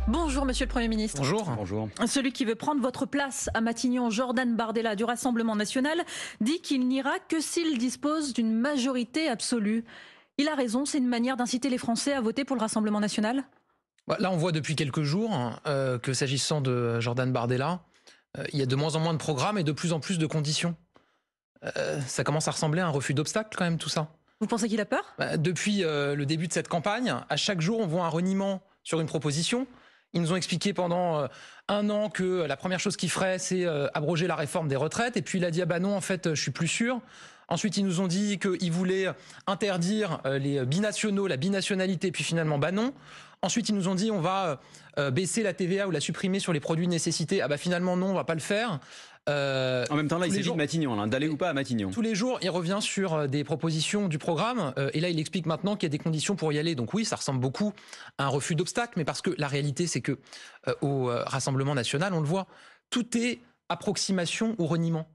Bonjour Monsieur le Premier ministre. Bonjour. Bonjour. Celui qui veut prendre votre place à Matignon, Jordan Bardella du Rassemblement national, dit qu'il n'ira que s'il dispose d'une majorité absolue. Il a raison, c'est une manière d'inciter les Français à voter pour le Rassemblement national ? Là, on voit depuis quelques jours que s'agissant de Jordan Bardella, il y a de moins en moins de programmes et de plus en plus de conditions. Ça commence à ressembler à un refus d'obstacle quand même, tout ça. Vous pensez qu'il a peur ? Depuis le début de cette campagne, à chaque jour, on voit un reniement sur une proposition. Ils nous ont expliqué pendant un an que la première chose qu'il ferait, c'est abroger la réforme des retraites. Et puis il a dit, ah bah non, en fait, je suis plus sûr. Ensuite, ils nous ont dit qu'ils voulaient interdire les binationaux, la binationalité. Puis finalement, bah non. Ensuite, ils nous ont dit, on va baisser la TVA ou la supprimer sur les produits de nécessité. Ah bah finalement, non, on va pas le faire. En même temps, là, il s'agit de Matignon, d'aller ou pas à Matignon. Tous les jours, il revient sur des propositions du programme et là, il explique maintenant qu'il y a des conditions pour y aller. Donc oui, ça ressemble beaucoup à un refus d'obstacle, mais parce que la réalité, c'est que au Rassemblement national, on le voit, tout est approximation ou reniement.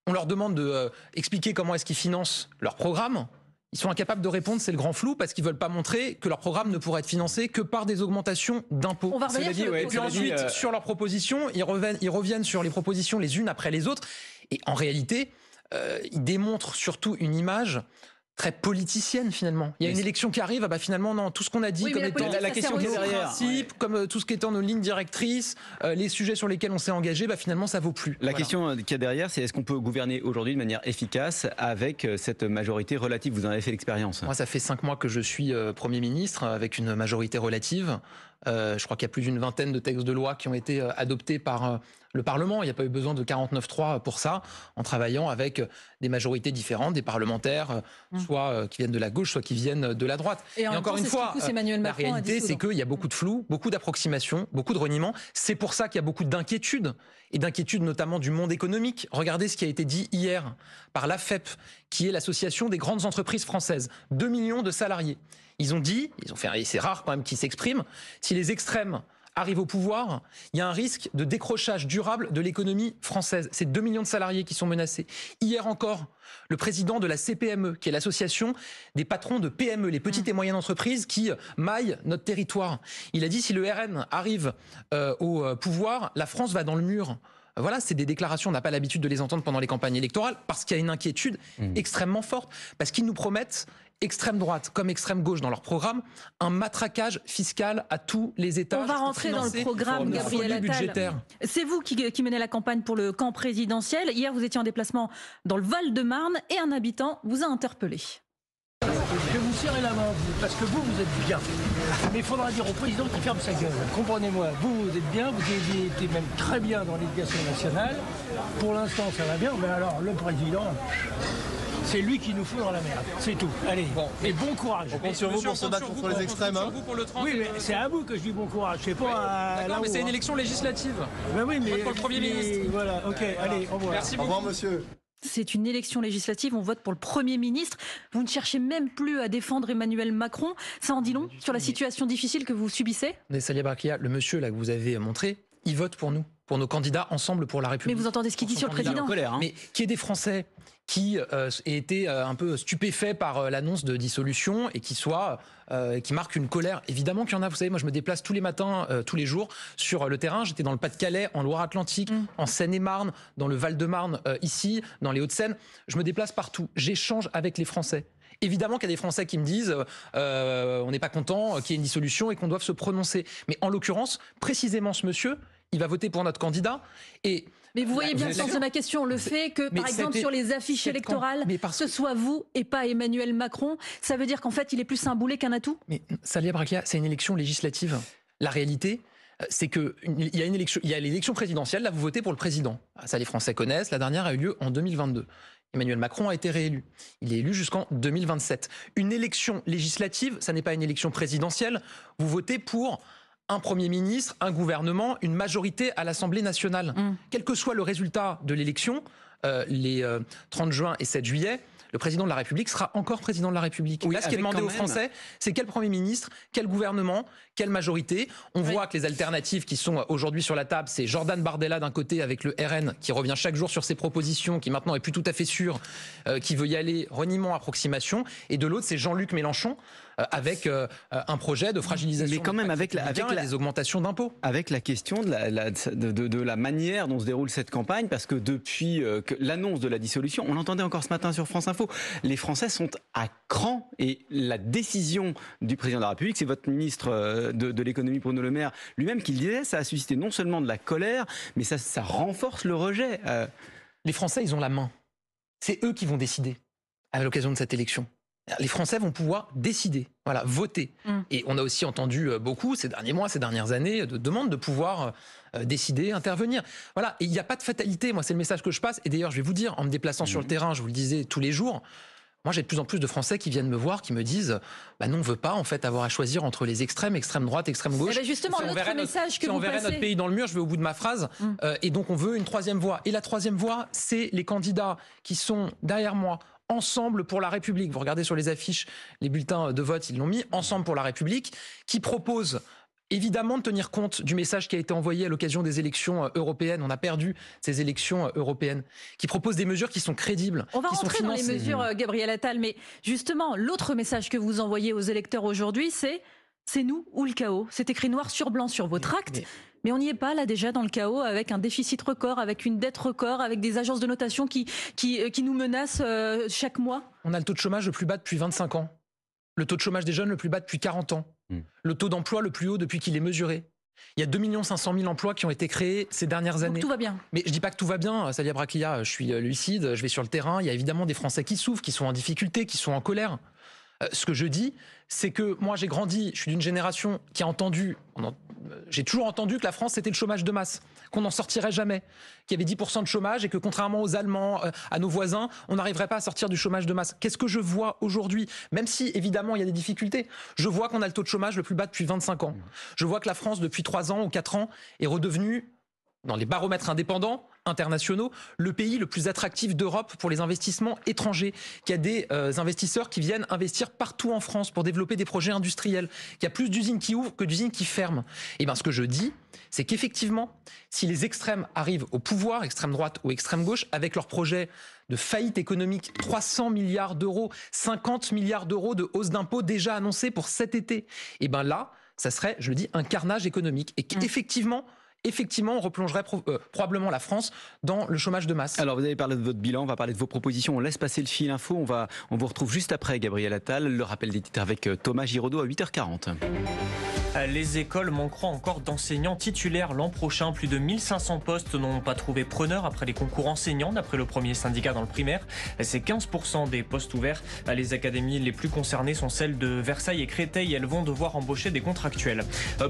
On leur demande de expliquer comment est-ce qu'ils financent leur programme. Ils sont incapables de répondre, c'est le grand flou, parce qu'ils veulent pas montrer que leur programme ne pourrait être financé que par des augmentations d'impôts. On va revenir sur le Puis ensuite, sur leurs propositions, ils reviennent sur les propositions les unes après les autres. Et en réalité, ils démontrent surtout une image très politicienne finalement. Il y a une élection qui arrive, finalement non, tout ce qu'on a dit comme étant la question qui est derrière, principe, comme tout ce qui est en nos lignes directrices, les sujets sur lesquels on s'est engagé, finalement ça vaut plus. La question qu'il y a derrière, c'est est-ce qu'on peut gouverner aujourd'hui de manière efficace avec cette majorité relative ? Vous en avez fait l'expérience. Moi, ça fait 5 mois que je suis Premier ministre avec une majorité relative. Je crois qu'il y a plus d'une vingtaine de textes de loi qui ont été adoptés par le Parlement. Il n'y a pas eu besoin de 49-3 pour ça, en travaillant avec des majorités différentes, des parlementaires, soit qui viennent de la gauche, soit qui viennent de la droite. Et encore une fois, la réalité, c'est qu'il y a beaucoup de flou, beaucoup d'approximations, beaucoup de reniements. C'est pour ça qu'il y a beaucoup d'inquiétudes, et d'inquiétudes notamment du monde économique. Regardez ce qui a été dit hier par l'AFEP, qui est l'association des grandes entreprises françaises. 2 millions de salariés. Ils ont fait, et c'est rare quand même qu'ils s'expriment, si les extrêmes arrivent au pouvoir, il y a un risque de décrochage durable de l'économie française. C'est 2 millions de salariés qui sont menacés. Hier encore, le président de la CPME, qui est l'association des patrons de PME, les petites et moyennes entreprises qui maillent notre territoire, il a dit si le RN arrive au pouvoir, la France va dans le mur. Voilà, c'est des déclarations, on n'a pas l'habitude de les entendre pendant les campagnes électorales, parce qu'il y a une inquiétude extrêmement forte, parce qu'ils nous promettent, extrême droite comme extrême gauche dans leur programme, un matraquage fiscal à tous les étages. On va rentrer dans le programme, Gabriel Attal. C'est vous qui menez la campagne pour le camp présidentiel. Hier, vous étiez en déplacement dans le Val-de-Marne et un habitant vous a interpellé. Je vais vous serrer la main, parce que vous êtes bien. Mais il faudra dire au président qu'il ferme sa gueule. Comprenez-moi, vous êtes bien, vous avez été même très bien dans l'éducation nationale. Pour l'instant, ça va bien, mais alors le président, c'est lui qui nous fout dans la merde. C'est tout. Allez, et bon courage. On compte sur vous pour se battre contre les extrêmes. Oui, mais c'est à vous que je dis bon courage. Je sais pas. D'accord, mais c'est une élection législative. Ben oui, mais pour le Premier ministre. Voilà, ok, allez, au revoir. Merci beaucoup. Au revoir, monsieur. C'est une élection législative, on vote pour le Premier ministre. Vous ne cherchez même plus à défendre Emmanuel Macron. Ça en dit long sur la situation difficile que vous subissez ? Mais Salia Barkia, le monsieur là que vous avez montré, il vote pour nous, pour nos candidats Ensemble pour la République. Mais vous entendez ce qu'il dit sur le président ? Mais qui est des Français qui aient été un peu stupéfaits par l'annonce de dissolution et qui marquent une colère. Évidemment qu'il y en a, vous savez, moi je me déplace tous les matins, tous les jours sur le terrain. J'étais dans le Pas-de-Calais, en Loire-Atlantique, en Seine-et-Marne, dans le Val-de-Marne, ici, dans les Hauts-de-Seine. Je me déplace partout. J'échange avec les Français. Évidemment qu'il y a des Français qui me disent on n'est pas content qu'il y ait une dissolution et qu'on doive se prononcer. Mais en l'occurrence, précisément ce monsieur, il va voter pour notre candidat. Mais vous voyez bien le sens de ma question, le fait que, par exemple, sur les affiches électorales, ce soit vous et pas Emmanuel Macron, ça veut dire qu'en fait, il est plus un boulet qu'un atout ? Mais Salia Barkia, c'est une élection législative. La réalité, c'est qu'il y a l'élection présidentielle, là vous votez pour le président. Ça les Français connaissent, la dernière a eu lieu en 2022. Emmanuel Macron a été réélu. Il est élu jusqu'en 2027. Une élection législative, ça n'est pas une élection présidentielle. Vous votez pour un Premier ministre, un gouvernement, une majorité à l'Assemblée nationale. Quel que soit le résultat de l'élection, les 30 juin et 7 juillet, le président de la République sera encore président de la République. Oui, là, ce qui est demandé aux Français, c'est quel Premier ministre, quel gouvernement, quelle majorité. On voit que les alternatives qui sont aujourd'hui sur la table, c'est Jordan Bardella d'un côté avec le RN, qui revient chaque jour sur ses propositions, qui maintenant est plus tout à fait sûr, qui veut y aller, reniement, approximation. Et de l'autre, c'est Jean-Luc Mélenchon, avec un projet de fragilisation. Mais quand même avec les augmentations d'impôts. Avec la question de la manière dont se déroule cette campagne, parce que depuis l'annonce de la dissolution, on l'entendait encore ce matin sur France Info, les Français sont à cran et la décision du président de la République, c'est votre ministre de l'économie Bruno Le Maire lui-même qui le disait, ça a suscité non seulement de la colère, mais ça renforce le rejet. Les Français, ils ont la main. C'est eux qui vont décider à l'occasion de cette élection. Les Français vont pouvoir décider, voilà, voter. Et on a aussi entendu beaucoup ces derniers mois, ces dernières années, de demandes de pouvoir décider, intervenir. Voilà, et il n'y a pas de fatalité, moi c'est le message que je passe. Et d'ailleurs, je vais vous dire, en me déplaçant sur le terrain, je vous le disais tous les jours, moi j'ai de plus en plus de Français qui viennent me voir, qui me disent non, on ne veut pas en fait avoir à choisir entre les extrême droite, extrême gauche. Justement, l'autre message que vous passez... notre pays dans le mur, je vais au bout de ma phrase, et donc on veut une troisième voie. Et la troisième voie, c'est les candidats qui sont derrière moi, Ensemble pour la République. Vous regardez sur les affiches, les bulletins de vote, ils l'ont mis, Ensemble pour la République, qui propose évidemment de tenir compte du message qui a été envoyé à l'occasion des élections européennes. On a perdu ces élections européennes. Qui propose des mesures qui sont crédibles. On va rentrer dans les mesures, Gabriel Attal, mais justement, l'autre message que vous envoyez aux électeurs aujourd'hui, c'est nous ou le chaos. C'est écrit noir sur blanc sur votre acte. Mais on n'y est pas là déjà dans le chaos, avec un déficit record, avec une dette record, avec des agences de notation qui nous menacent chaque mois. On a le taux de chômage le plus bas depuis 25 ans. Le taux de chômage des jeunes le plus bas depuis 40 ans. Le taux d'emploi le plus haut depuis qu'il est mesuré. Il y a 2 500 000 emplois qui ont été créés ces dernières années. Donc tout va bien. Mais je dis pas que tout va bien, Salia Braclia, je suis lucide, je vais sur le terrain. Il y a évidemment des Français qui souffrent, qui sont en difficulté, qui sont en colère. Ce que je dis, c'est que moi j'ai grandi, je suis d'une génération qui a entendu, j'ai toujours entendu que la France c'était le chômage de masse, qu'on n'en sortirait jamais, qu'il y avait 10% de chômage et que contrairement aux Allemands, à nos voisins, on n'arriverait pas à sortir du chômage de masse. Qu'est-ce que je vois aujourd'hui? Même si évidemment il y a des difficultés, je vois qu'on a le taux de chômage le plus bas depuis 25 ans. Je vois que la France depuis 3 ans ou 4 ans est redevenue, dans les baromètres indépendants, internationaux, le pays le plus attractif d'Europe pour les investissements étrangers, qu'il y a des investisseurs qui viennent investir partout en France pour développer des projets industriels, qu'il y a plus d'usines qui ouvrent que d'usines qui ferment. Et bien ce que je dis, c'est qu'effectivement, si les extrêmes arrivent au pouvoir, extrême droite ou extrême gauche, avec leurs projets de faillite économique, 300 milliards d'euros, 50 milliards d'euros de hausse d'impôts déjà annoncés pour cet été, et bien là, ça serait, je le dis, un carnage économique. Et qu'effectivement, on replongerait probablement la France dans le chômage de masse. Alors vous avez parlé de votre bilan, on va parler de vos propositions, on laisse passer le fil info, on vous retrouve juste après Gabriel Attal, le rappel des titres avec Thomas Giraudot à 8h40. Les écoles manqueront encore d'enseignants titulaires l'an prochain. Plus de 1500 postes n'ont pas trouvé preneur après les concours enseignants, d'après le premier syndicat dans le primaire. C'est 15% des postes ouverts. Les académies les plus concernées sont celles de Versailles et Créteil. Elles vont devoir embaucher des contractuels.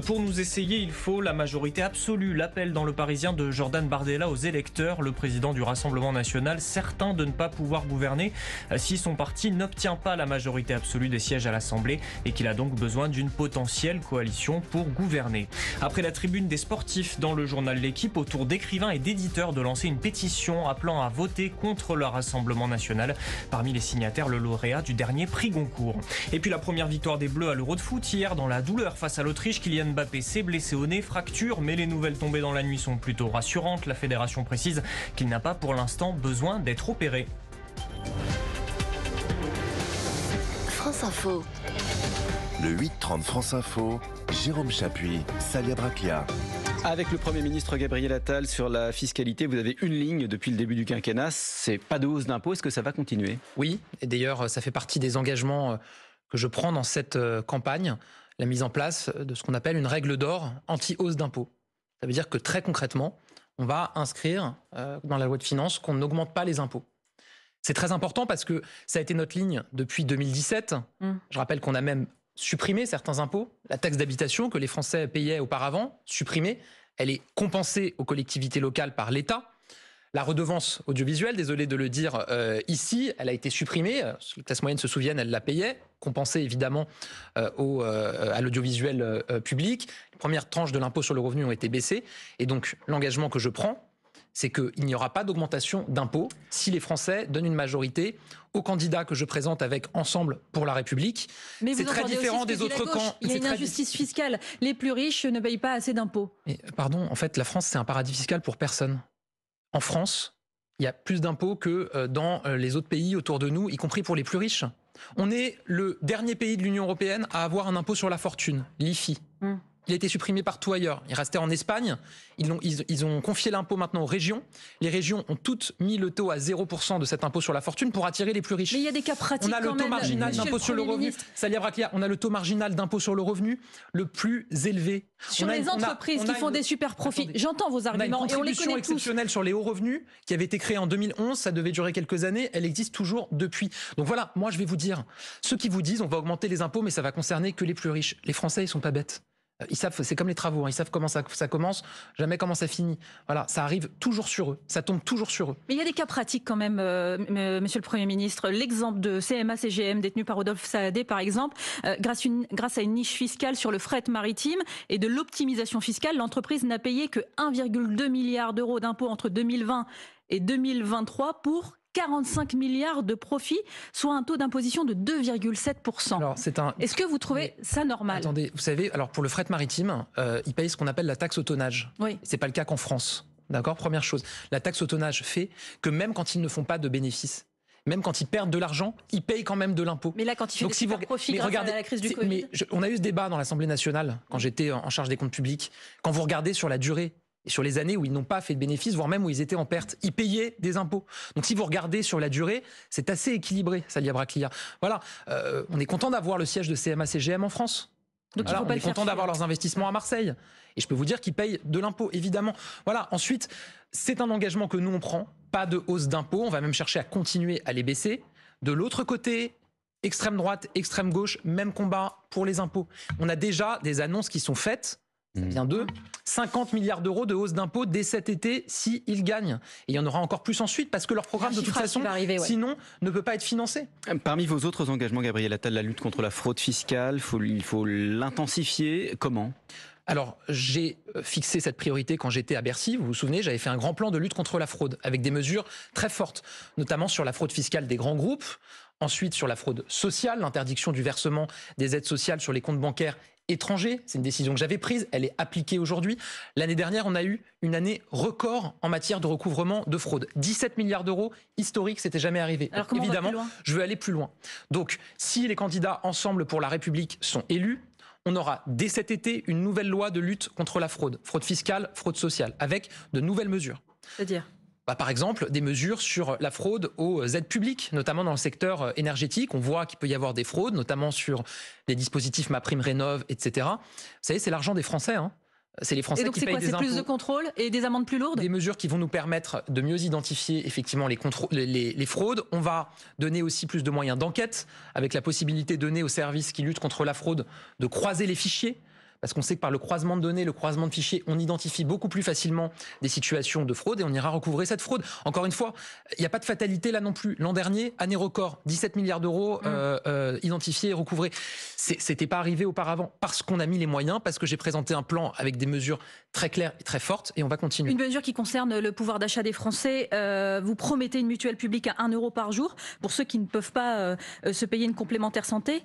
Pour nous essayer, il faut la majorité absolue. L'appel dans le Parisien de Jordan Bardella aux électeurs, le président du Rassemblement national, certain de ne pas pouvoir gouverner si son parti n'obtient pas la majorité absolue des sièges à l'Assemblée et qu'il a donc besoin d'une potentielle coalition pour gouverner. Après la tribune des sportifs dans le journal L'Équipe, au tour d'écrivains et d'éditeurs de lancer une pétition appelant à voter contre le Rassemblement national. Parmi les signataires, le lauréat du dernier prix Goncourt. Et puis la première victoire des Bleus à l'Euro de foot hier dans la douleur face à l'Autriche. Kylian Mbappé s'est blessé au nez, fracture, mais les nouvelles tombées dans la nuit sont plutôt rassurantes. La fédération précise qu'il n'a pas pour l'instant besoin d'être opéré. France Info. Le 8-30 France Info, Jérôme Chapuis, Salia Braclia. Avec le Premier ministre Gabriel Attal sur la fiscalité, vous avez une ligne depuis le début du quinquennat, c'est pas de hausse d'impôts, est-ce que ça va continuer? Oui, et d'ailleurs ça fait partie des engagements que je prends dans cette campagne, la mise en place de ce qu'on appelle une règle d'or anti-hausse d'impôts. Ça veut dire que très concrètement, on va inscrire dans la loi de finances qu'on n'augmente pas les impôts. C'est très important parce que ça a été notre ligne depuis 2017. Je rappelle qu'on a même supprimé certains impôts. La taxe d'habitation que les Français payaient auparavant, supprimée, elle est compensée aux collectivités locales par l'État. La redevance audiovisuelle, désolé de le dire ici, elle a été supprimée. Les classes moyennes se souviennent, elle la payait, compensée évidemment à l'audiovisuel public. Les premières tranches de l'impôt sur le revenu ont été baissées. Et donc l'engagement que je prends, c'est qu'il n'y aura pas d'augmentation d'impôts si les Français donnent une majorité aux candidats que je présente avec Ensemble pour la République. Mais c'est très différent des autres camps. Il y a une injustice fiscale. Les plus riches ne payent pas assez d'impôts. Pardon, en fait, la France, c'est un paradis fiscal pour personne. En France, il y a plus d'impôts que dans les autres pays autour de nous, y compris pour les plus riches. On est le dernier pays de l'Union européenne à avoir un impôt sur la fortune, l'IFI. Il a été supprimé partout ailleurs. Il restait en Espagne. Ils ont confié l'impôt maintenant aux régions. Les régions ont toutes mis le taux à 0% de cet impôt sur la fortune pour attirer les plus riches. Mais il y a des cas pratiques. On a le taux marginal d'impôt sur le revenu. Salia Braclia, on a le taux marginal d'impôt sur le revenu le plus élevé. Sur les entreprises qui font des super profits. J'entends vos arguments. On a une contribution exceptionnelle sur les hauts revenus qui avait été créée en 2011. Ça devait durer quelques années. Elle existe toujours depuis. Donc voilà, moi je vais vous dire, ceux qui vous disent on va augmenter les impôts, mais ça va concerner que les plus riches. Les Français, ils sont pas bêtes. Ils savent, c'est comme les travaux, ils savent comment ça commence, jamais comment ça finit. Voilà, ça arrive toujours sur eux, ça tombe toujours sur eux. Mais il y a des cas pratiques quand même, Monsieur le Premier ministre. L'exemple de CMA-CGM détenu par Rodolphe Saadé, par exemple, grâce à une niche fiscale sur le fret maritime et de l'optimisation fiscale, l'entreprise n'a payé que 1,2 milliard d'euros d'impôts entre 2020 et 2023 pour 45 milliards de profits, soit un taux d'imposition de 2,7%. Alors, est-ce que vous trouvez ça normal? Attendez, vous savez, alors pour le fret maritime, ils payent ce qu'on appelle la taxe au tonnage. Oui. C'est pas le cas qu'en France. D'accord? Première chose. La taxe au tonnage fait que même quand ils ne font pas de bénéfices, même quand ils perdent de l'argent, ils payent quand même de l'impôt. Mais là, quand ils font des super profits grâce à la crise du Covid... on a eu ce débat dans l'Assemblée nationale, quand j'étais en charge des comptes publics. Quand vous regardez sur la durée, et sur les années où ils n'ont pas fait de bénéfices, voire même où ils étaient en perte, ils payaient des impôts. Donc si vous regardez sur la durée, c'est assez équilibré, Salia Braclia. Voilà, on est content d'avoir le siège de CMA-CGM en France. Donc voilà, on est content d'avoir leurs investissements à Marseille. Et je peux vous dire qu'ils payent de l'impôt, évidemment. Voilà, ensuite, c'est un engagement que nous on prend, pas de hausse d'impôts, on va même chercher à continuer à les baisser. De l'autre côté, extrême droite, extrême gauche, même combat pour les impôts. On a déjà des annonces qui sont faites. Ça vient d'eux. 50 milliards d'euros de hausse d'impôts dès cet été s'ils gagnent. Et il y en aura encore plus ensuite parce que leur programme, de toute façon, sinon, ne peut pas être financé. Parmi vos autres engagements, Gabriel Attal, la lutte contre la fraude fiscale, il faut l'intensifier. Comment ? Alors, j'ai fixé cette priorité quand j'étais à Bercy. Vous vous souvenez, j'avais fait un grand plan de lutte contre la fraude avec des mesures très fortes, notamment sur la fraude fiscale des grands groupes, ensuite sur la fraude sociale, l'interdiction du versement des aides sociales sur les comptes bancaires étrangers. C'est une décision que j'avais prise, elle est appliquée aujourd'hui. L'année dernière, on a eu une année record en matière de recouvrement de fraude. 17 milliards d'euros, historique, c'était jamais arrivé. Alors, donc, évidemment, je veux aller plus loin. Donc, si les candidats Ensemble pour la République sont élus, on aura dès cet été une nouvelle loi de lutte contre la fraude fiscale, fraude sociale, avec de nouvelles mesures. C'est-à-dire ? Par exemple, des mesures sur la fraude aux aides publiques, notamment dans le secteur énergétique. On voit qu'il peut y avoir des fraudes, notamment sur les dispositifs MaPrimeRénov', etc. Vous savez, c'est l'argent des Français, hein. C'est les Français qui payent des impôts. Et donc c'est quoi, c'est plus de contrôle et des amendes plus lourdes ? Des mesures qui vont nous permettre de mieux identifier effectivement les fraudes. On va donner aussi plus de moyens d'enquête, avec la possibilité donnée aux services qui luttent contre la fraude de croiser les fichiers. Parce qu'on sait que par le croisement de données, le croisement de fichiers, on identifie beaucoup plus facilement des situations de fraude et on ira recouvrer cette fraude. Encore une fois, il n'y a pas de fatalité là non plus. L'an dernier, année record, 17 milliards d'euros identifiés et recouvrés. C'était pas arrivé auparavant parce qu'on a mis les moyens, parce que j'ai présenté un plan avec des mesures très claires et très fortes et on va continuer. Une mesure qui concerne le pouvoir d'achat des Français. Vous promettez une mutuelle publique à 1 euro par jour pour ceux qui ne peuvent pas se payer une complémentaire santé.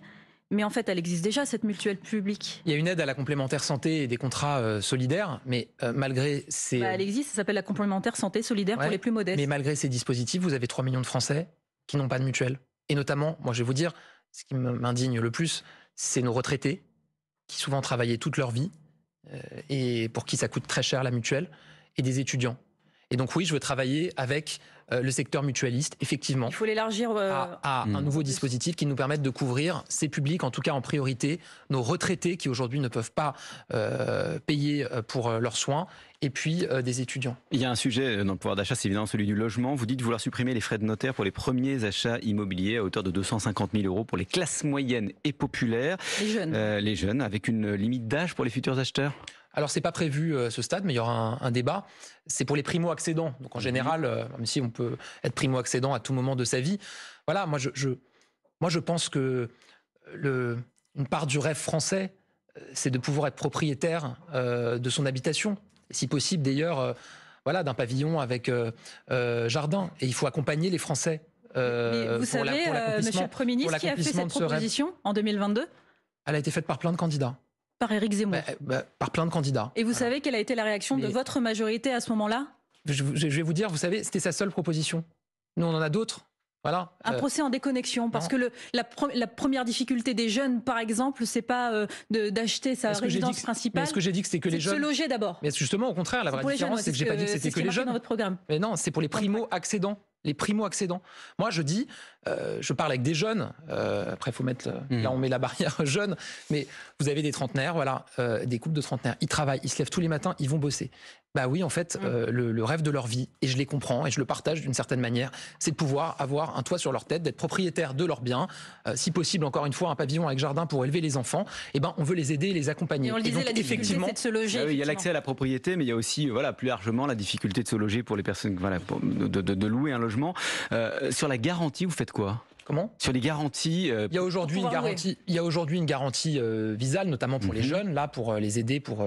Mais en fait, elle existe déjà, cette mutuelle publique. Il y a une aide à la complémentaire santé et des contrats solidaires, mais malgré ces... elle existe, ça s'appelle la complémentaire santé solidaire pour les plus modestes. Mais malgré ces dispositifs, vous avez 3 millions de Français qui n'ont pas de mutuelle. Et notamment, moi je vais vous dire, ce qui m'indigne le plus, c'est nos retraités, qui souvent travaillaient toute leur vie, et pour qui ça coûte très cher la mutuelle, et des étudiants. Et donc oui, je veux travailler avec le secteur mutualiste, effectivement. Il faut l'élargir à un nouveau dispositif qui nous permette de couvrir ces publics, en tout cas en priorité, nos retraités qui aujourd'hui ne peuvent pas payer pour leurs soins, et puis des étudiants. Il y a un sujet dans le pouvoir d'achat, c'est évidemment celui du logement. Vous dites vouloir supprimer les frais de notaire pour les premiers achats immobiliers à hauteur de 250 000 euros pour les classes moyennes et populaires. Les jeunes, avec une limite d'âge pour les futurs acheteurs. Alors, c'est pas prévu ce stade, mais il y aura un débat. C'est pour les primo-accédants. Donc, en général, même si on peut être primo-accédant à tout moment de sa vie, voilà, moi, je pense que une part du rêve français, c'est de pouvoir être propriétaire de son habitation. Et si possible, d'ailleurs, voilà, d'un pavillon avec jardin. Et il faut accompagner les Français. Vous savez, Monsieur le Premier ministre, qui a fait cette proposition en 2022 ? Elle a été faite par plein de candidats. Par Éric Zemmour. Par plein de candidats. Et vous savez quelle a été la réaction de votre majorité à ce moment-là ? Je vais vous dire, vous savez, c'était sa seule proposition. Nous, on en a d'autres. Voilà. Un procès en déconnexion, parce que la première difficulté des jeunes, par exemple, c'est pas d'acheter sa résidence principale. Mais est-ce que j'ai dit que c'était que les jeunes? Se loger d'abord. Mais justement, au contraire, la vraie différence, c'est que j'ai pas dit que c'était que les jeunes. Dans votre programme. Mais non, c'est pour les primo-accédants. Les primo-accédants. Moi, je dis, je parle avec des jeunes. Après, il faut mettre. Là, on met la barrière jeune. Mais vous avez des trentenaires, voilà, des couples de trentenaires. Ils travaillent, ils se lèvent tous les matins, ils vont bosser. Bah oui, en fait, le rêve de leur vie, et je les comprends et je le partage d'une certaine manière, c'est de pouvoir avoir un toit sur leur tête, d'être propriétaire de leurs biens, si possible, encore une fois, un pavillon avec jardin pour élever les enfants. Et ben, on veut les aider et les accompagner. Et on le disait, la difficulté, c'est de se loger. Il y a l'accès à la propriété, mais il y a aussi, plus largement, la difficulté de se loger pour les personnes, de louer un logement. Sur la garantie, vous faites quoi? Comment? Sur les garanties. Il y a aujourd'hui une garantie Visale, notamment pour les jeunes, là, pour les aider, pour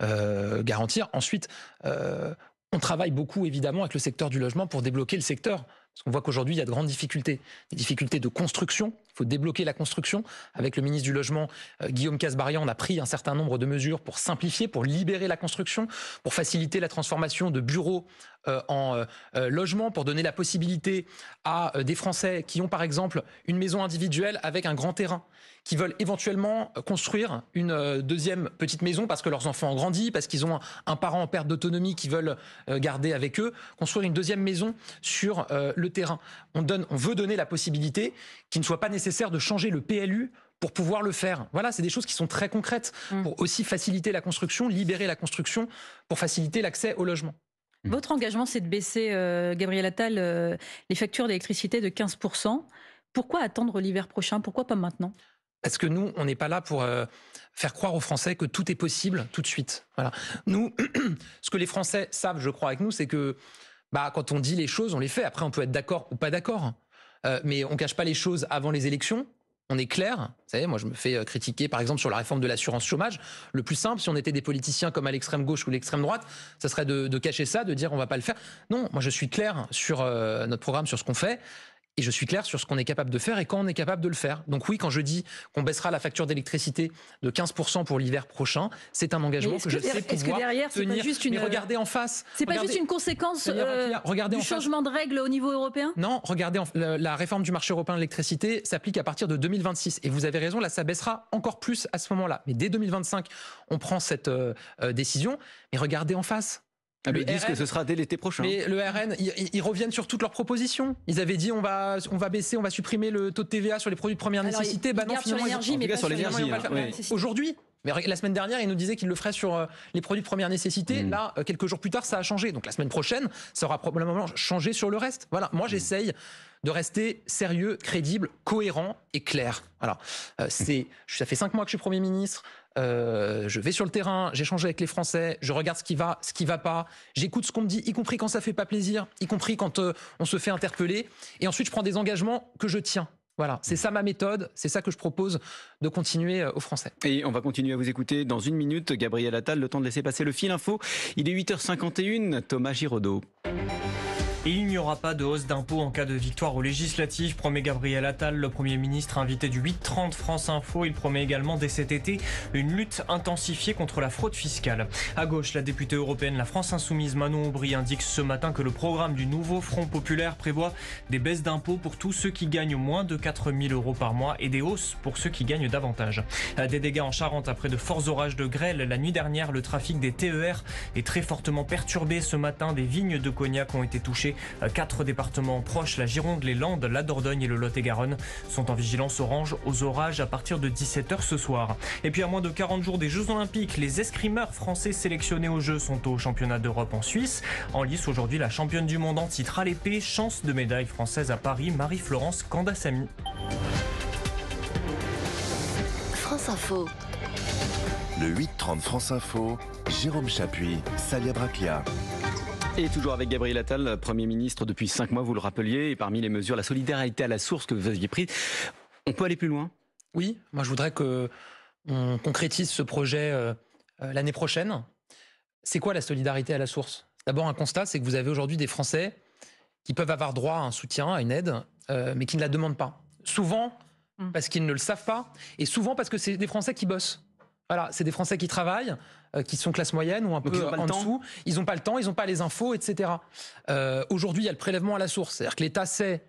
garantir. Ensuite, on travaille beaucoup, évidemment, avec le secteur du logement pour débloquer le secteur. Parce qu'on voit qu'aujourd'hui, il y a de grandes difficultés. Des difficultés de construction. Il faut débloquer la construction. Avec le ministre du Logement, Guillaume Kasbarian, on a pris un certain nombre de mesures pour simplifier, pour libérer la construction, pour faciliter la transformation de bureaux en logement, pour donner la possibilité à des Français qui ont, par exemple, une maison individuelle avec un grand terrain, qui veulent éventuellement construire une deuxième petite maison parce que leurs enfants ont grandi, parce qu'ils ont un parent en perte d'autonomie qu'ils veulent garder avec eux, construire une deuxième maison sur le terrain. On veut donner la possibilité qu'il ne soit pas nécessaire de changer le PLU pour pouvoir le faire. Voilà, c'est des choses qui sont très concrètes pour aussi faciliter la construction, libérer la construction, pour faciliter l'accès au logement. Votre engagement, c'est de baisser, Gabriel Attal, les factures d'électricité de 15%. Pourquoi attendre l'hiver prochain? Pourquoi pas maintenant? Parce que nous, on n'est pas là pour faire croire aux Français que tout est possible tout de suite. Voilà. Nous, ce que les Français savent, je crois, avec nous, c'est que quand on dit les choses, on les fait. Après, on peut être d'accord ou pas d'accord. Mais on ne cache pas les choses avant les élections. On est clair. Vous savez, moi, je me fais critiquer, par exemple, sur la réforme de l'assurance chômage. Le plus simple, si on était des politiciens comme à l'extrême gauche ou l'extrême droite, ça serait de cacher ça, de dire on ne va pas le faire. Non, moi, je suis clair sur notre programme, sur ce qu'on fait. Et je suis clair sur ce qu'on est capable de faire et quand on est capable de le faire. Donc oui, quand je dis qu'on baissera la facture d'électricité de 15% pour l'hiver prochain, c'est un engagement que je sais pouvoir tenir. Mais regardez en face. C'est pas juste une conséquence du changement de règles au niveau européen? Non, regardez, la réforme du marché européen de l'électricité s'applique à partir de 2026. Et vous avez raison, là, ça baissera encore plus à ce moment-là. Mais dès 2025, on prend cette décision. Mais regardez en face. Ils disent que ce sera dès l'été prochain. Mais le RN, ils reviennent sur toutes leurs propositions. Ils avaient dit on va baisser, on va supprimer le taux de TVA sur les produits de première nécessité. Non, sur l'énergie, mais pas sur l'énergie. Aujourd'hui. Mais la semaine dernière, ils nous disaient qu'ils le feraient sur les produits de première nécessité. Là, quelques jours plus tard, ça a changé. Donc la semaine prochaine, ça aura probablement changé sur le reste. Voilà. Moi, j'essaye de rester sérieux, crédible, cohérent et clair. Voilà. Ça fait 5 mois que je suis Premier ministre. Je vais sur le terrain, j'échange avec les Français, je regarde ce qui va pas, j'écoute ce qu'on me dit, y compris quand ça fait pas plaisir, y compris quand on se fait interpeller. Et ensuite, je prends des engagements que je tiens. Voilà, c'est ça ma méthode, c'est ça que je propose de continuer aux Français. Et on va continuer à vous écouter dans une minute. Gabriel Attal, le temps de laisser passer le fil info. Il est 8h51, Thomas Giraudot. Et il n'y aura pas de hausse d'impôts en cas de victoire aux législatives, promet Gabriel Attal, le Premier ministre invité du 8h30 France Info. Il promet également dès cet été une lutte intensifiée contre la fraude fiscale. À gauche, la députée européenne La France Insoumise Manon Aubry indique ce matin que le programme du nouveau Front Populaire prévoit des baisses d'impôts pour tous ceux qui gagnent moins de 4 000 € par mois et des hausses pour ceux qui gagnent davantage. Des dégâts en Charente après de forts orages de grêle. La nuit dernière, le trafic des TER est très fortement perturbé. Ce matin, des vignes de cognac ont été touchées. 4 départements proches, la Gironde, les Landes, la Dordogne et le Lot-et-Garonne, sont en vigilance orange aux orages à partir de 17h ce soir. Et puis à moins de 40 jours des Jeux Olympiques, les escrimeurs français sélectionnés aux Jeux sont au championnat d'Europe en Suisse. En lice aujourd'hui, la championne du monde en titre à l'épée, chance de médaille française à Paris, Marie-Florence Candassamy. France Info. Le 8h30 France Info, Jérôme Chapuis, Salia Braclia. Et toujours avec Gabriel Attal, Premier ministre depuis 5 mois, vous le rappeliez, et parmi les mesures, la solidarité à la source que vous aviez prise. On peut aller plus loin? Oui, moi je voudrais qu'on concrétise ce projet l'année prochaine. C'est quoi la solidarité à la source? D'abord, un constat, c'est que vous avez aujourd'hui des Français qui peuvent avoir droit à un soutien, à une aide, mais qui ne la demandent pas. Souvent parce qu'ils ne le savent pas, et souvent parce que c'est des Français qui bossent. Voilà, c'est des Français qui travaillent, qui sont classe moyenne ou un peu en dessous. Ils n'ont pas le temps, ils n'ont pas les infos, etc. Aujourd'hui, il y a le prélèvement à la source. C'est-à-dire que l'État sait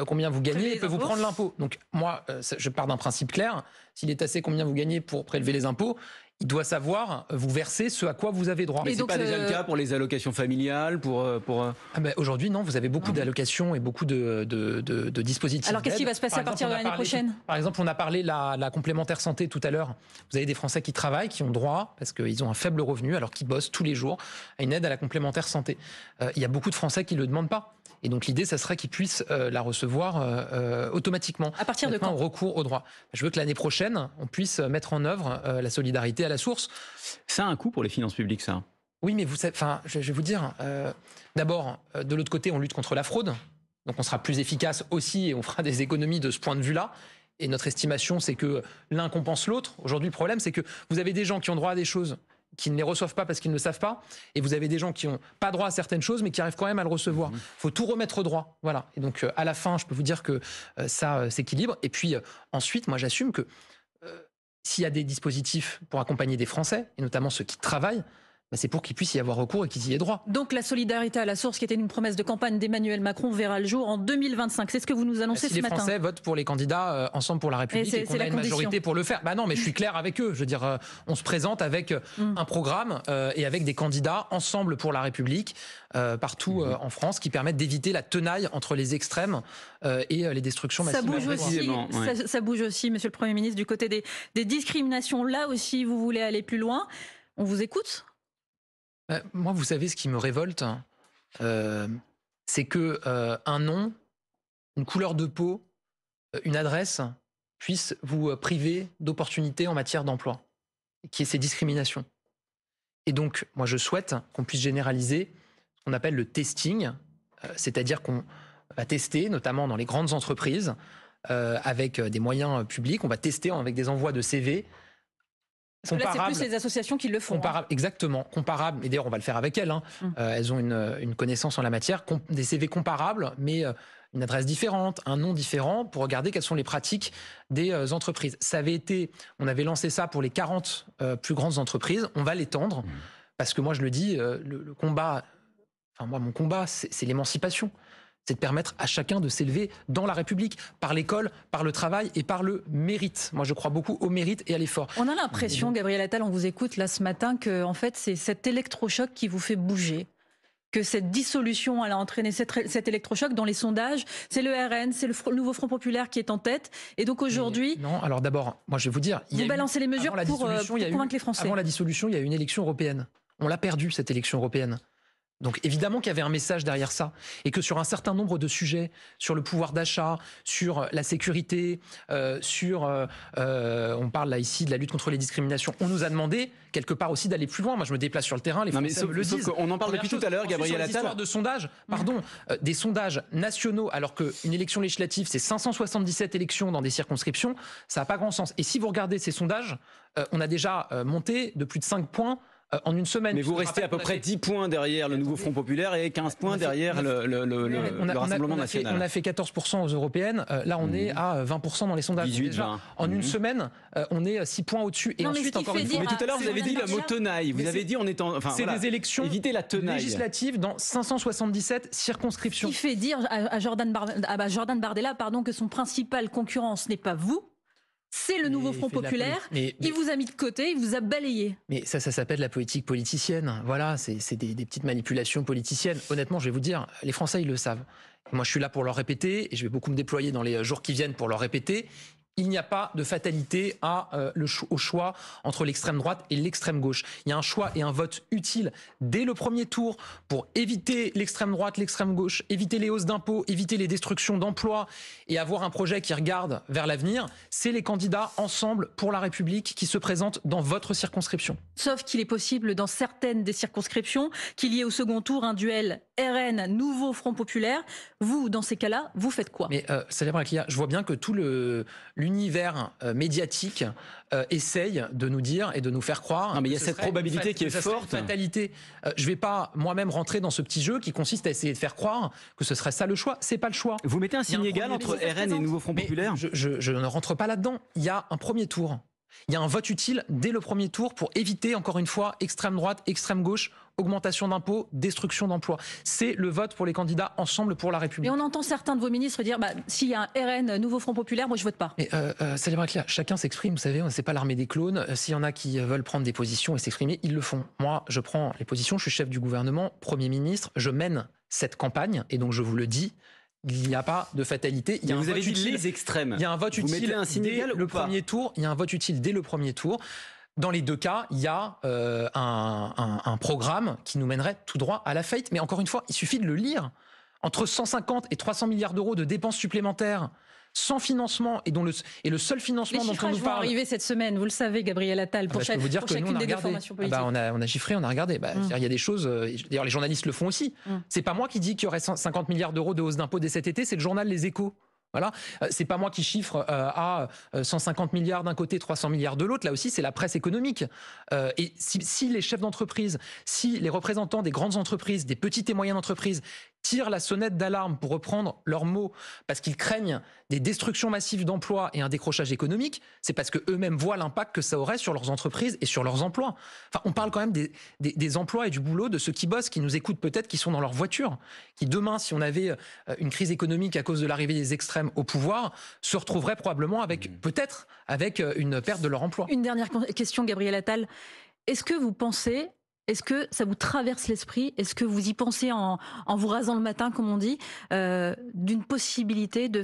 combien vous gagnez, il peut vous prendre l'impôt. Donc moi, je pars d'un principe clair. S'il est tassé combien vous gagnez pour prélever les impôts, il doit savoir vous verser ce à quoi vous avez droit. Mais c'est pas déjà le cas pour les allocations familiales, Ah ben, aujourd'hui, non, vous avez beaucoup d'allocations et beaucoup de dispositifs. Alors, qu'est-ce qui va se passer à partir de l'année prochaine ? Par exemple, on a parlé de la complémentaire santé tout à l'heure. Vous avez des Français qui travaillent, qui ont droit, parce qu'ils ont un faible revenu, alors qu'ils bossent tous les jours, à une aide à la complémentaire santé. Il y a beaucoup de Français qui ne le demandent pas. Et donc l'idée, ça serait qu'ils puissent la recevoir automatiquement. À partir de quand ? Recours au droit. Je veux que l'année prochaine, on puisse mettre en œuvre la solidarité à la source. Ça a un coût pour les finances publiques, ça. Oui, mais je vais vous dire, d'abord, de l'autre côté, on lutte contre la fraude. Donc on sera plus efficace aussi et on fera des économies de ce point de vue-là. Et notre estimation, c'est que l'un compense l'autre. Aujourd'hui, le problème, c'est que vous avez des gens qui ont droit à des choses qui ne les reçoivent pas parce qu'ils ne le savent pas, et vous avez des gens qui n'ont pas droit à certaines choses, mais qui arrivent quand même à le recevoir. Il faut tout remettre au droit. Voilà. Et donc, à la fin, je peux vous dire que ça s'équilibre. Et puis, ensuite, moi, j'assume que s'il y a des dispositifs pour accompagner des Français, et notamment ceux qui travaillent, c'est pour qu'il puisse y avoir recours et qu'ils y aient droit. Donc la solidarité à la source, qui était une promesse de campagne d'Emmanuel Macron, verra le jour en 2025. C'est ce que vous nous annoncez ce matin. Si les Français votent pour les candidats Ensemble pour la République et qu'on a une majorité pour le faire. Bah non, mais je suis clair avec eux. Je veux dire, on se présente avec un programme et avec des candidats Ensemble pour la République partout en France qui permettent d'éviter la tenaille entre les extrêmes et les destructions massives. Ça bouge aussi, Monsieur le Premier ministre, du côté des discriminations. Là aussi, vous voulez aller plus loin. On vous écoute ? Moi, vous savez, ce qui me révolte, c'est que un nom, une couleur de peau, une adresse puisse vous priver d'opportunités en matière d'emploi, qui est ces discriminations. Et donc, moi, je souhaite qu'on puisse généraliser ce qu'on appelle le testing, c'est-à-dire qu'on va tester, notamment dans les grandes entreprises, avec des moyens publics, on va tester avec des envois de CV. Là, c'est plus les associations qui le font. Exactement, comparables. Et d'ailleurs, on va le faire avec elles. Elles ont une connaissance en la matière. Des CV comparables, mais une adresse différente, un nom différent, pour regarder quelles sont les pratiques des entreprises. On avait lancé ça pour les 40 plus grandes entreprises. On va l'étendre, parce que moi, je le dis, le combat, mon combat, c'est l'émancipation. C'est de permettre à chacun de s'élever dans la République, par l'école, par le travail et par le mérite. Moi, je crois beaucoup au mérite et à l'effort. On a l'impression, Gabriel Attal, on vous écoute là ce matin, que en fait, c'est cet électrochoc qui vous fait bouger. Que cette dissolution, elle a entraîné cet électrochoc dans les sondages. C'est le RN, c'est le nouveau Front Populaire qui est en tête. Et donc aujourd'hui... Non, alors d'abord, moi je vais vous dire... Vous balancez les mesures pour convaincre les Français. Avant la dissolution, il y a eu une élection européenne. On l'a perdue, cette élection européenne. Donc évidemment qu'il y avait un message derrière ça et que sur un certain nombre de sujets, sur le pouvoir d'achat, sur la sécurité, on parle là ici de la lutte contre les discriminations, on nous a demandé quelque part aussi d'aller plus loin. Moi je me déplace sur le terrain, les Français me le disent. On en parle depuis tout à l'heure, Gabriel Attal. Sur de sondages, des sondages nationaux, alors qu'une élection législative c'est 577 élections dans des circonscriptions, ça n'a pas grand sens. Et si vous regardez ces sondages, on a déjà monté de plus de 5 points en une semaine. Mais vous restez à peu près 10 points derrière le nouveau Front Populaire et 15 points derrière le Rassemblement National. On a fait 14% aux européennes. Là, on est à 20% dans les sondages. 18, déjà, 20. En une semaine, on est 6 points au-dessus. Et ensuite, encore une fois. Mais tout à l'heure, vous avez dit le mot tenaille. Vous avez dit on est en. Enfin, c'est des élections législatives dans 577 circonscriptions. Ce qui fait dire à Jordan Bardella que son principal concurrent, ce n'est pas vous. C'est le nouveau Front Populaire. Il vous a mis de côté, il vous a balayé. Mais ça s'appelle la politique politicienne. Voilà, c'est des petites manipulations politiciennes. Honnêtement, je vais vous dire, les Français, ils le savent. Moi, je suis là pour leur répéter, et je vais beaucoup me déployer dans les jours qui viennent pour leur répéter. Il n'y a pas de fatalité au choix entre l'extrême droite et l'extrême gauche. Il y a un choix et un vote utile dès le premier tour pour éviter l'extrême droite, l'extrême gauche, éviter les hausses d'impôts, éviter les destructions d'emplois et avoir un projet qui regarde vers l'avenir. C'est les candidats Ensemble pour la République qui se présentent dans votre circonscription. Sauf qu'il est possible dans certaines des circonscriptions qu'il y ait au second tour un duel RN, nouveau Front Populaire. Vous, dans ces cas-là, vous faites quoi ? Mais Salia Braclia, je vois bien que tout l'univers médiatique essaye de nous dire et de nous faire croire. Non, mais il y a cette probabilité qui est forte. Fatalité. Je ne vais pas moi-même rentrer dans ce petit jeu qui consiste à essayer de faire croire que ce serait ça le choix. C'est pas le choix. Vous mettez un signe égal entre RN et Nouveau Front Populaire ? Je ne rentre pas là-dedans. Il y a un premier tour. Il y a un vote utile dès le premier tour pour éviter, encore une fois, extrême droite, extrême gauche, augmentation d'impôts, destruction d'emplois. C'est le vote pour les candidats Ensemble pour la République. Et on entend certains de vos ministres dire s'il y a un RN, Nouveau Front Populaire, moi je vote pas. Mais Salih Braclia, chacun s'exprime, vous savez, c'est pas l'armée des clones. S'il y en a qui veulent prendre des positions et s'exprimer, ils le font. Moi, je prends les positions, je suis chef du gouvernement, Premier ministre, je mène cette campagne et donc je vous le dis, il n'y a pas de fatalité. Il y a vous avez dit les extrêmes. Il y a un vote vous utile mettez un signe dès égal le ou pas premier tour. Il y a un vote utile dès le premier tour. Dans les deux cas, il y a un programme qui nous mènerait tout droit à la faillite. Mais encore une fois, il suffit de le lire. Entre 150 et 300 milliards d'euros de dépenses supplémentaires sans financement et le seul financement dont on nous vont parle. arriver cette semaine, vous le savez, Gabriel Attal, pour, je peux vous dire pour que chacune nous, on a des deux regardé. formations politiques. On a chiffré, on a regardé. Il y a des choses. D'ailleurs, les journalistes le font aussi. C'est pas moi qui dis qu'il y aurait 50 milliards d'euros de hausse d'impôts dès cet été. C'est le journal Les Échos. Voilà, c'est pas moi qui chiffre à 150 milliards d'un côté, 300 milliards de l'autre. Là aussi, c'est la presse économique. Et si les chefs d'entreprise, si les représentants des grandes entreprises, des petites et moyennes entreprises tirent la sonnette d'alarme, pour reprendre leurs mots, parce qu'ils craignent des destructions massives d'emplois et un décrochage économique, c'est parce que eux-mêmes voient l'impact que ça aurait sur leurs entreprises et sur leurs emplois. Enfin, on parle quand même des emplois et du boulot de ceux qui bossent, qui nous écoutent peut-être, qui sont dans leur voiture, qui demain, si on avait une crise économique à cause de l'arrivée des extrêmes au pouvoir, se retrouveraient probablement peut-être avec une perte de leur emploi. Une dernière question, Gabriel Attal. Est-ce que vous pensez... Est-ce que ça vous traverse l'esprit? Est-ce que vous y pensez en vous rasant le matin, comme on dit, d'une possibilité de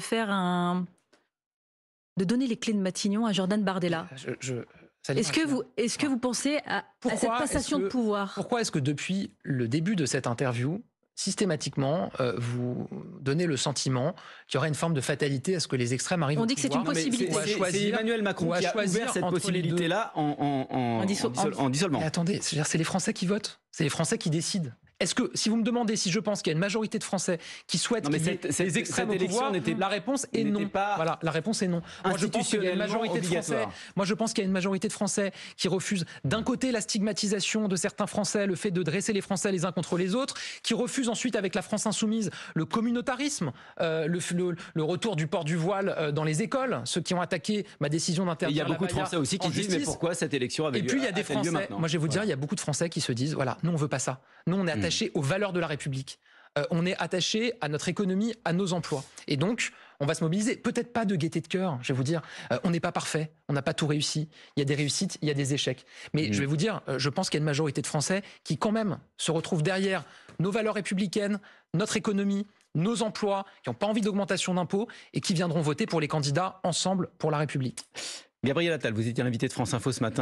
de donner les clés de Matignon à Jordan Bardella? Est-ce que vous pensez à cette passation de pouvoir? Pourquoi est-ce que depuis le début de cette interview, systématiquement, vous donnez le sentiment qu'il y aurait une forme de fatalité à ce que les extrêmes arrivent au pouvoir? On dit que c'est une possibilité. C'est Emmanuel Macron qui a ouvert cette possibilité-là en dissolvant. Mais attendez, c'est les Français qui votent, c'est les Français qui décident. Est-ce que, si vous me demandez si je pense qu'il y a une majorité de Français qui souhaitent qu'il y ait les extrêmes au pouvoir, la réponse est non. Voilà, la réponse est non. Moi, je pense qu'il y a une majorité de Français. Moi, je pense qu'il y a une majorité de Français qui refusent d'un côté la stigmatisation de certains Français, le fait de dresser les Français les uns contre les autres, qui refusent ensuite avec la France insoumise le communautarisme, le retour du port du voile dans les écoles, ceux qui ont attaqué ma décision d'interdire. Il y a beaucoup de Français aussi qui disent mais pourquoi cette élection avait lieu? Et puis il y a des Français. Moi, je vais vous dire, il y a beaucoup de Français qui se disent voilà, nous on veut pas ça. Nous on est attachés aux valeurs de la République. On est attaché à notre économie, à nos emplois. Et donc, on va se mobiliser. Peut-être pas de gaieté de cœur, je vais vous dire. On n'est pas parfait, on n'a pas tout réussi. Il y a des réussites, il y a des échecs. Mais je vais vous dire, je pense qu'il y a une majorité de Français qui, quand même, se retrouvent derrière nos valeurs républicaines, notre économie, nos emplois, qui n'ont pas envie d'augmentation d'impôts et qui viendront voter pour les candidats Ensemble pour la République. Gabriel Attal, vous étiez l'invité de France Info ce matin.